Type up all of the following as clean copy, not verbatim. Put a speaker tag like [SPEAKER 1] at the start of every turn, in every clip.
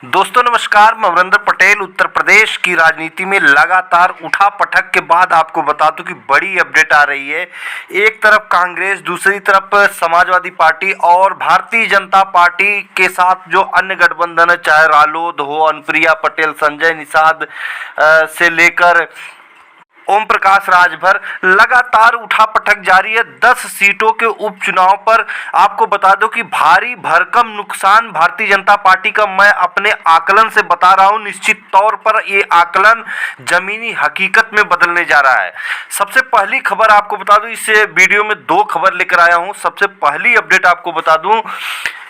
[SPEAKER 1] दोस्तों नमस्कार, मैं अमरिंदर पटेल। उत्तर प्रदेश की राजनीति में लगातार उठापटक के बाद आपको बता दूं कि बड़ी अपडेट आ रही है। एक तरफ कांग्रेस, दूसरी तरफ समाजवादी पार्टी और भारतीय जनता पार्टी के साथ जो अन्य गठबंधन है, चाहे रालोद हो, अनुप्रिया पटेल, संजय निषाद से लेकर ओम प्रकाश राजभर, लगातार उठापटक जारी है। 10 सीटों के उपचुनाव पर आपको बता दो कि भारी भरकम नुकसान भारतीय जनता पार्टी का मैं अपने आकलन से बता रहा हूं। निश्चित तौर पर ये आकलन जमीनी हकीकत में बदलने जा रहा है। सबसे पहली खबर आपको बता दूं, इस वीडियो में 2 खबर लेकर आया हूं। सबसे पहली अपडेट आपको बता दूं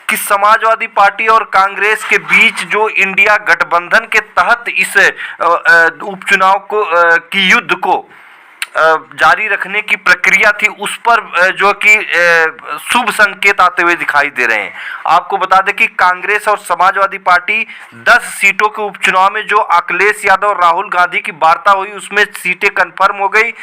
[SPEAKER 1] कि समाजवादी पार्टी और कांग्रेस के बीच जो इंडिया गठबंधन के तहत इस उपचुनाव को की युद्ध को जारी रखने की प्रक्रिया थी, उस पर जो कि शुभ संकेत आते हुए दिखाई दे रहे हैं। आपको बता दें कि कांग्रेस और समाजवादी पार्टी 10 सीटों के उपचुनाव में जो अखिलेश यादव और राहुल गांधी की वार्ता हुई, उसमें सीटें कंफर्म हो गई।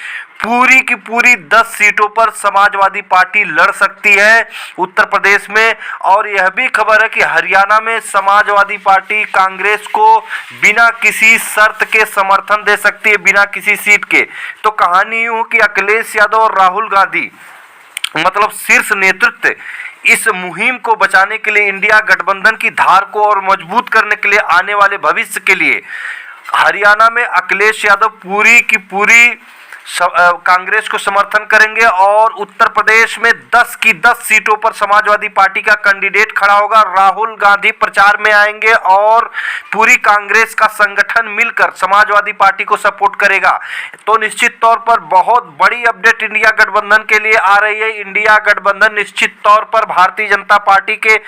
[SPEAKER 1] पूरी की पूरी 10 सीटों पर समाजवादी पार्टी लड़ सकती है उत्तर प्रदेश में। और यह भी खबर है कि हरियाणा में समाजवादी पार्टी कांग्रेस को बिना किसी शर्त के समर्थन दे सकती है, बिना किसी सीट के। तो कहानी यूं कि अखिलेश यादव और राहुल गांधी, मतलब शीर्ष नेतृत्व, इस मुहिम को बचाने के लिए, इंडिया गठबंधन की धार को और मजबूत करने के लिए, आने वाले भविष्य के लिए हरियाणा में अखिलेश यादव पूरी की पूरी कांग्रेस को समर्थन करेंगे और उत्तर प्रदेश में 10 की 10 सीटों पर समाजवादी पार्टी का कैंडिडेट खड़ा होगा। राहुल गांधी प्रचार में आएंगे और पूरी कांग्रेस का संगठन मिलकर समाजवादी पार्टी को सपोर्ट करेगा। तो निश्चित तौर पर बहुत बड़ी अपडेट इंडिया गठबंधन के लिए आ रही है। इंडिया गठबंधन निश्चित तौर पर भारतीय जनता पार्टी के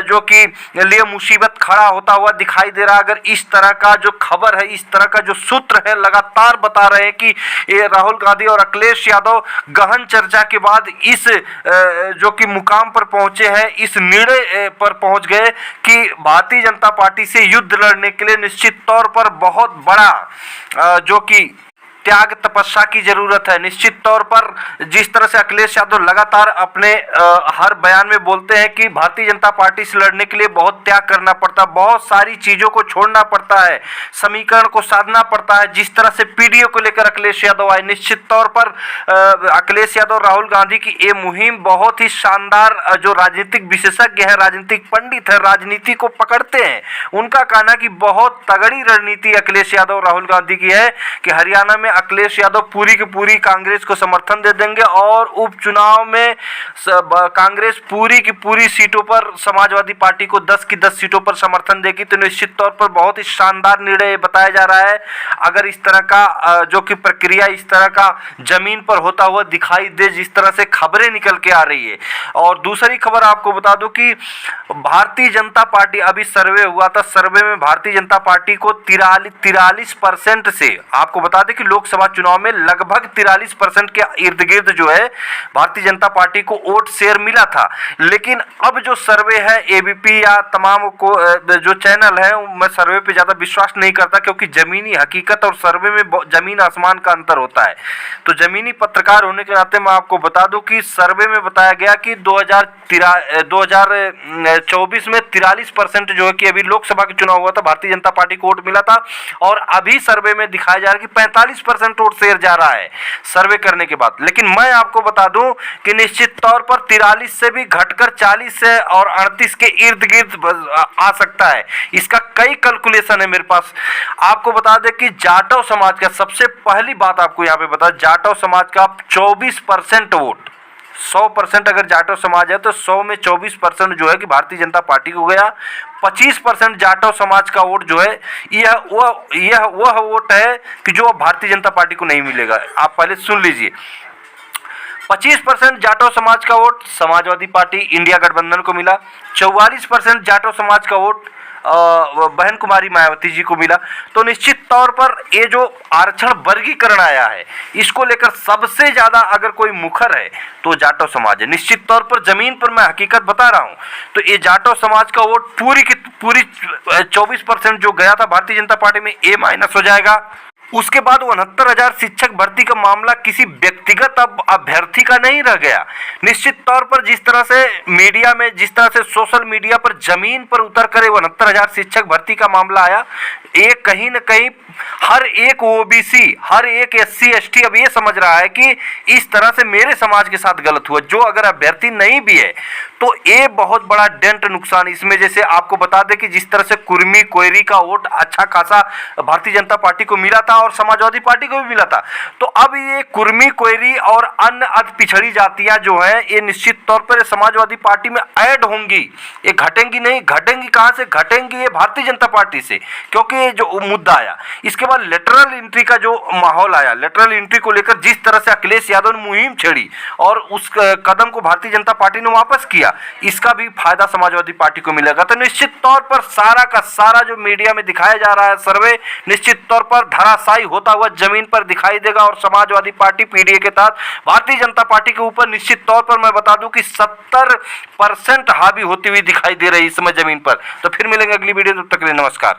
[SPEAKER 1] जो कि लिए मुसीबत खड़ा होता हुआ दिखाई दे रहा है। अगर इस तरह का जो खबर है, इस तरह का जो सूत्र है, लगातार बता रहे हैं कि ये राहुल गांधी और अखिलेश यादव गहन चर्चा के बाद इस जो कि मुकाम पर पहुंचे हैं, इस निर्णय पर पहुंच गए कि भारतीय जनता पार्टी से युद्ध लड़ने के लिए निश्चित तौर पर बहुत बड़ा जो कि त्याग तपस्या की जरूरत है। निश्चित तौर पर जिस तरह से अखिलेश यादव लगातार अपने हर बयान में बोलते हैं कि भारतीय जनता पार्टी से लड़ने के लिए बहुत त्याग करना पड़ता है, बहुत सारी चीजों को छोड़ना पड़ता है, समीकरण को साधना पड़ता है। जिस तरह से पीडीओ को लेकर अखिलेश यादव आए, निश्चित तौर पर अखिलेश यादव और राहुल गांधी की ये मुहिम बहुत ही शानदार, जो राजनीतिक विशेषज्ञ है, राजनीतिक पंडित है, राजनीति को पकड़ते हैं, उनका कहना कि बहुत तगड़ी रणनीति अखिलेश यादव और राहुल गांधी की है कि हरियाणा में अखिलेश यादव पूरी की पूरी कांग्रेस को समर्थन दे देंगे और उपचुनाव में कांग्रेस पूरी की पूरी सीटों पर समाजवादी पार्टी को 10 की 10 सीटों पर समर्थन देगी। तो निश्चित तौर पर बहुत ही शानदार निर्णय बताया जा रहा है। अगर इस तरह का जो कि प्रक्रिया, इस तरह का जमीन पर होता हुआ दिखाई दे, जिस तरह से खबरें निकल के आ रही है। और दूसरी खबर आपको बता दूं कि भारतीय जनता पार्टी, अभी सर्वे हुआ था, सर्वे में भारतीय जनता पार्टी को 43% से, आपको बता दें कि लोकसभा चुनाव में लगभग 43% के इर्द गिर्द जो है भारतीय जनता पार्टी को वोट शेयर मिला था। लेकिन अब जो सर्वे है, एबीपी या तमाम को जो चैनल है, मैं सर्वे पे ज्यादा विश्वास नहीं करता, क्योंकि जमीनी हकीकत और सर्वे में जमीन आसमान का अंतर होता है। तो जमीनी पत्रकार होने के नाते मैं आपको बता दूं कि सर्वे में बताया गया कि 2024 में 43% जो है कि अभी लोकसभा के चुनाव हुआ था, भारतीय जनता पार्टी को वोट मिला था। और अभी सर्वे में दिखाया जा रहा है कि 45% वोट शेयर जा रहा है सर्वे करने के बाद। लेकिन मैं आपको बता दूं कि निश्चित तौर पर 43 से भी घटकर 40 से और 38 के इर्द गिर्द आ सकता है। इसका कई कैलकुलेशन है मेरे पास। आपको बता दें कि जाटव समाज का, सबसे पहली बात आपको यहां पे बता, जाटव समाज का 24% वोट, 100% अगर जाटव समाज है तो 100 में 24% जो है कि भारतीय जनता पार्टी को गया। 25% जाटव समाज का वोट जो है, यह वह वोट है कि जो भारतीय जनता पार्टी को नहीं मिलेगा। आप पहले सुन लीजिए, 25% जाटव समाज का वोट समाजवादी पार्टी इंडिया गठबंधन को मिला। 44% जाटव समाज का वोट बहन कुमारी मायावती जी को मिला। तो निश्चित तौर पर ये जो आरक्षण वर्गीकरण आया है, इसको लेकर सबसे ज्यादा अगर कोई मुखर है तो जाटव समाज है। निश्चित तौर पर जमीन पर मैं हकीकत बता रहा हूं, तो ये जाटव समाज का वोट पूरी की पूरी 24% जो गया था भारतीय जनता पार्टी में, ए माइनस हो जाएगा। उसके बाद 69,000 शिक्षक भर्ती का मामला किसी व्यक्तिगत अब अभ्यर्थी का नहीं रह गया। निश्चित तौर पर जिस तरह से मीडिया में, जिस तरह से सोशल मीडिया पर जमीन पर उतर कर 69,000 शिक्षक भर्ती का मामला आया, एक कहीं न कहीं हर एक ओबीसी, हर एक एससी एसटी अब ये समझ रहा है कि इस तरह से मेरे समाज के साथ गलत हुआ। जो अगर अभ्यर्थी नहीं भी है तो ये बहुत बड़ा डेंट नुकसान इसमें। जैसे आपको बता दें कि जिस तरह से कुर्मी कोयरी का वोट अच्छा खासा भारतीय जनता पार्टी को मिला था और समाजवादी पार्टी को भी मिला था, तो अब ये कुर्मी कोयरी और अन्य अति पिछड़ी जातियां जो हैं ये निश्चित तौर पर समाजवादी पार्टी में ऐड होंगी। ये घटेंगी नहीं, घटेंगी कहां से? घटेंगी ये भारतीय जनता पार्टी से, क्योंकि ये जो मुद्दा आया इसके बाद लेटरल एंट्री का जो माहौल आया, लेटरल एंट्री को लेकर जिस तरह से अखिलेश यादव ने मुहिम छेड़ी और उस कदम को भारतीय जनता पार्टी ने वापस किया, इसका भी फायदा समाजवादी पार्टी को मिलेगा। तो निश्चित तौर पर सारा का सारा जो मीडिया में दिखाया जा रहा है सर्वे निश्चित तौर पर धराशायी होता हुआ जमीन पर दिखाई देगा और समाजवादी पार्टी पीडीए के तहत भारतीय जनता पार्टी के ऊपर निश्चित तौर पर मैं बता दूं कि 70% हावी होती हुई दिखाई दे रही है इस समय जमीन पर। तो फिर मिलेंगे अगली वीडियो, तब तक के लिए नमस्कार।